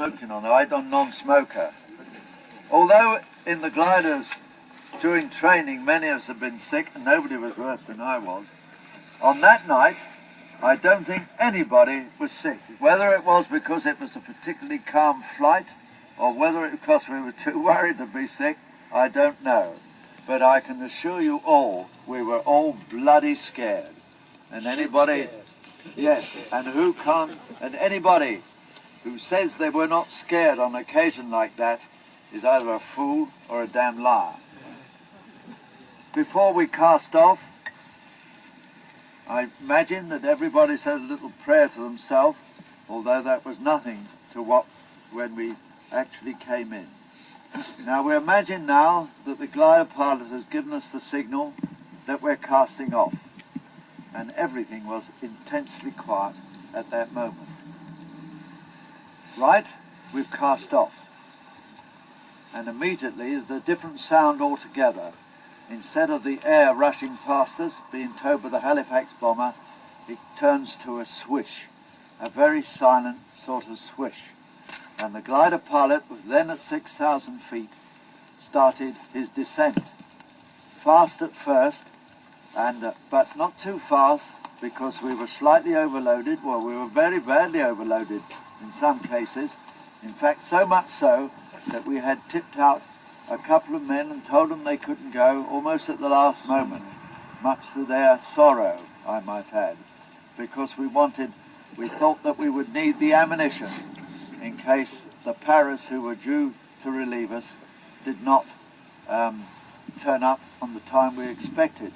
smoking on. I'm a non-smoker. Although in the gliders during training many of us have been sick and nobody was worse than I was, on that night I don't think anybody was sick. Whether it was because it was a particularly calm flight or whether it was because we were too worried to be sick, I don't know. But I can assure you all, we were all bloody scared. And anybody, yes, and who can't, and anybody who says they were not scared on an occasion like that is either a fool or a damn liar. Before we cast off, I imagine that everybody said a little prayer to themselves, although that was nothing to what when we actually came in. Now we imagine now that the glider pilot has given us the signal that we're casting off, and everything was intensely quiet at that moment. Right, we've cast off, and immediately there's a different sound altogether. Instead of the air rushing past us, being towed by the Halifax bomber, it turns to a swish, a very silent sort of swish. And the glider pilot was then at 6,000 feet, started his descent. Fast at first, and but not too fast, because we were slightly overloaded. Well, we were very badly overloaded in some cases. In fact, so much so that we had tipped out a couple of men and told them they couldn't go almost at the last moment, much to their sorrow, I might add, because we thought that we would need the ammunition in case the Paras who were due to relieve us did not turn up on the time we expected.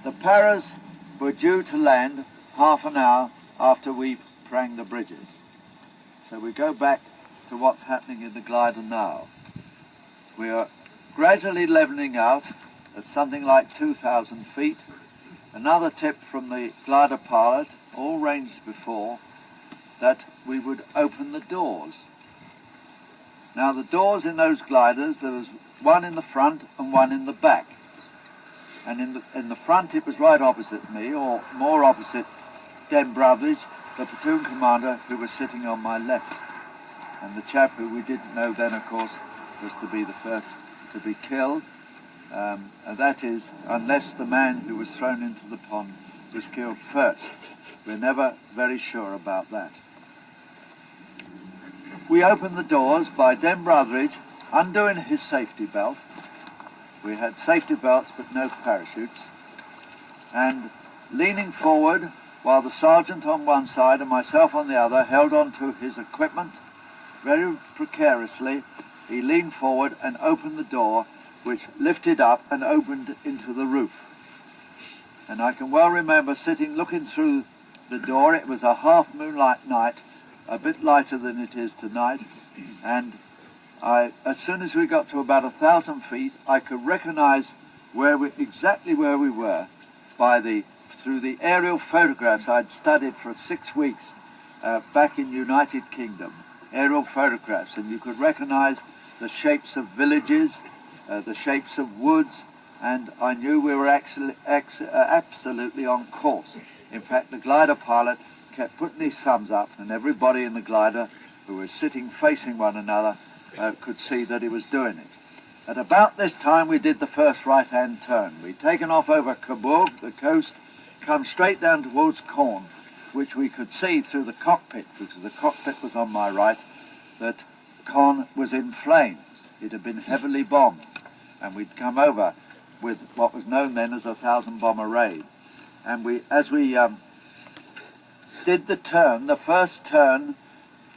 The Paras were due to land half an hour after we pranged the bridges. So we go back to what's happening in the glider now. We are gradually levelling out at something like 2,000 feet. Another tip from the glider pilot, all ranged before, that we would open the doors. Now the doors in those gliders, there was one in the front and one in the back. And in the front it was right opposite me, or more opposite Den Brotheridge, the platoon commander who was sitting on my left. And the chap who we didn't know then, of course, was to be the first to be killed. And that is, unless the man who was thrown into the pond was killed first. We're never very sure about that. We opened the doors by Den Brotheridge undoing his safety belt. We had safety belts but no parachutes. And leaning forward while the sergeant on one side and myself on the other held on to his equipment very precariously, he leaned forward and opened the door, which lifted up and opened into the roof. And I can well remember sitting looking through the door. It was a half moonlight night, a bit lighter than it is tonight, and as soon as we got to about 1,000 feet, I could recognize exactly where we were through the aerial photographs I'd studied for 6 weeks back in United Kingdom. Aerial photographs, and you could recognize the shapes of villages, the shapes of woods, and I knew we were absolutely on course. In fact, the glider pilot kept putting his thumbs up, and everybody in the glider who was sitting facing one another could see that he was doing it. At about this time we did the first right-hand turn. We'd taken off over Coburg, the coast, come straight down towards Caen, which we could see through the cockpit, because the cockpit was on my right, that Caen was in flames. It had been heavily bombed, and we'd come over with what was known then as a 1,000-bomber raid. And as we did the turn, the first turn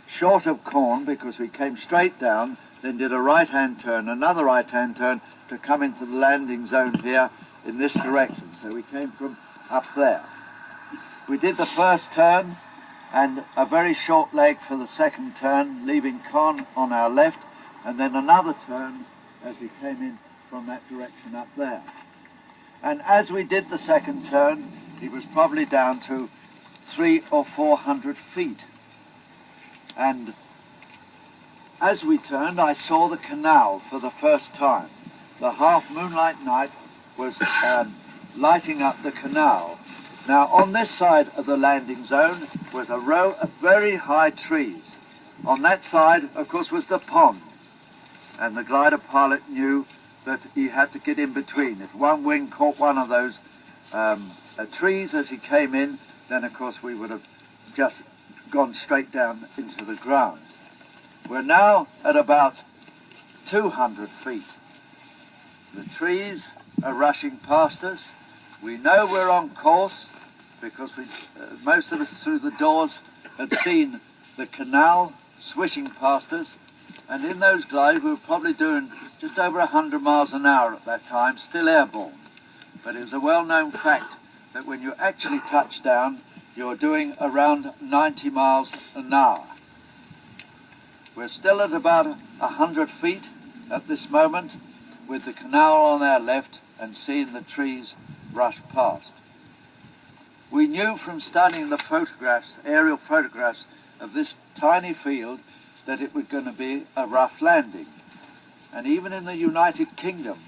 short of Caen, because we came straight down, then did a right-hand turn, another right-hand turn to come into the landing zone here in this direction. So we came from up there. We did the first turn and a very short leg for the second turn, leaving Caen on our left, and then another turn as we came in from that direction up there. And as we did the second turn, it was probably down to 300 or 400 feet. And as we turned, I saw the canal for the first time. The half moonlight night was lighting up the canal. Now on this side of the landing zone was a row of very high trees, On that side, of course, was the pond, and the glider pilot knew that he had to get in between. If one wing caught one of those trees as he came in, then of course we would have just gone straight down into the ground. We're now at about 200 feet. The trees are rushing past us. We know we're on course because most of us through the doors had seen the canal swishing past us, and in those glides we were probably doing just over 100 miles an hour at that time, still airborne. But it was a well-known fact that when you actually touch down, you're doing around 90 miles an hour. We're still at about 100 feet at this moment, with the canal on our left and seeing the trees rush past. We knew from studying the photographs, aerial photographs of this tiny field, that it was going to be a rough landing. And even in the United Kingdom,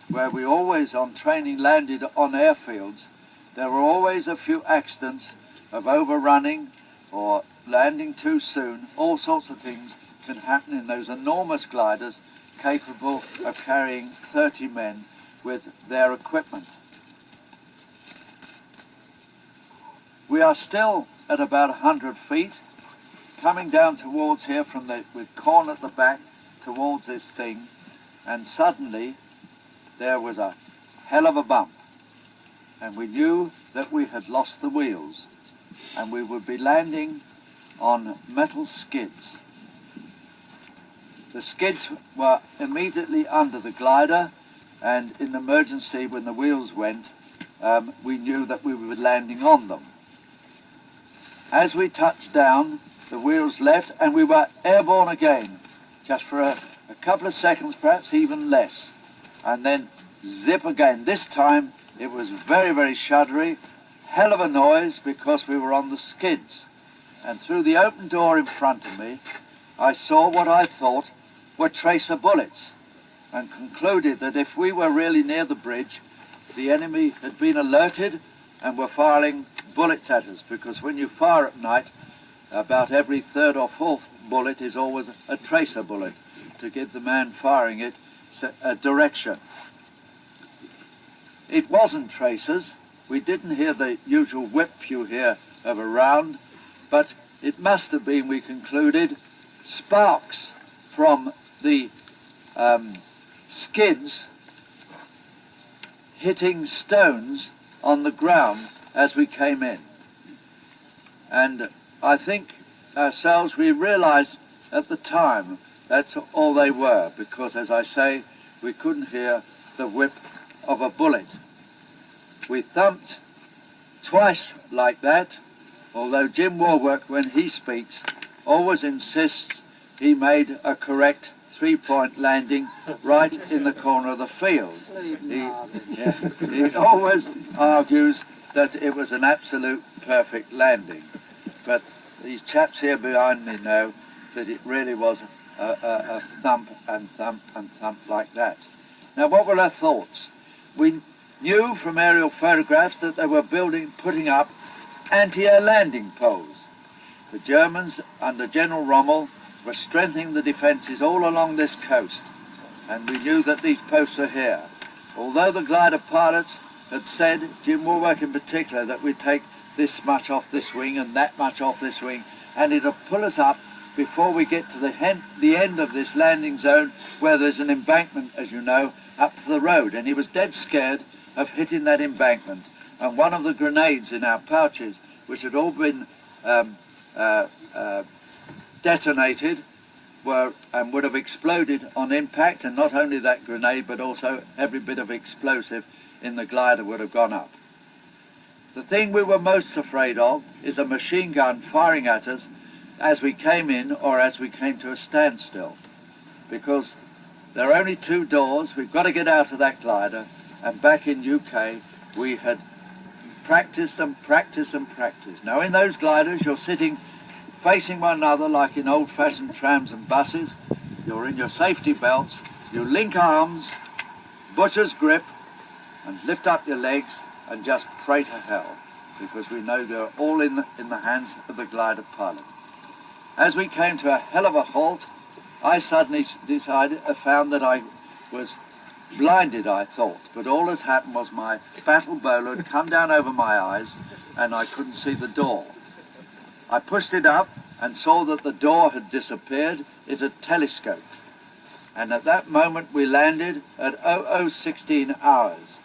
where we always on training landed on airfields, there were always a few accidents of overrunning or landing too soon. All sorts of things can happen in those enormous gliders capable of carrying 30 men with their equipment. We are still at about 100 feet, coming down towards here with corn at the back towards this thing, and suddenly there was a hell of a bump, and we knew that we had lost the wheels and we would be landing on metal skids. The skids were immediately under the glider, and in emergency when the wheels went, we knew that we were landing on them. As we touched down, the wheels left and we were airborne again, just for a couple of seconds, perhaps even less, and then zip again. This time it was very, very shuddery, hell of a noise because we were on the skids. And through the open door in front of me, I saw what I thought were tracer bullets, and concluded that if we were really near the bridge, the enemy had been alerted and were firing bullets at us, because when you fire at night, about every third or fourth bullet is always a tracer bullet to give the man firing it a direction. It wasn't tracers. We didn't hear the usual whip you hear of a round, but it must have been, we concluded, sparks from the skids hitting stones on the ground as we came in. And I think ourselves, we realized at the time that's all they were, because as I say, we couldn't hear the whip of a bullet. We thumped twice like that, although Jim Warwick, when he speaks, always insists he made a correct three-point landing right in the corner of the field. He always argues that it was an absolute perfect landing. But these chaps here behind me know that it really was a thump and thump and thump like that. Now, what were our thoughts? We knew from aerial photographs that they were putting up anti-air landing poles. The Germans, under General Rommel, were strengthening the defences all along this coast, and we knew that these posts are here. Although the glider pilots had said, Jim Warwick in particular, that we'd take this much off this wing and that much off this wing, and it'll pull us up before we get to the end of this landing zone, where there's an embankment, as you know, up to the road. And he was dead scared of hitting that embankment. And one of the grenades in our pouches, which had all been detonated, and would have exploded on impact, and not only that grenade, but also every bit of explosive in the glider would have gone up. The thing we were most afraid of is a machine gun firing at us as we came in or as we came to a standstill, because there are only two doors. We've got to get out of that glider, and back in UK we had practiced and practiced and practiced. Now in those gliders you're sitting facing one another like in old-fashioned trams and buses. You're in your safety belts, you link arms, butcher's grip, and lift up your legs and just pray to hell, because we know they're all in the hands of the glider pilot. As we came to a hell of a halt, I suddenly found that I was blinded, I thought. But all that happened was my battle bowler had come down over my eyes and I couldn't see the door. I pushed it up and saw that the door had disappeared. It's a telescope. And at that moment we landed at 0016 hours.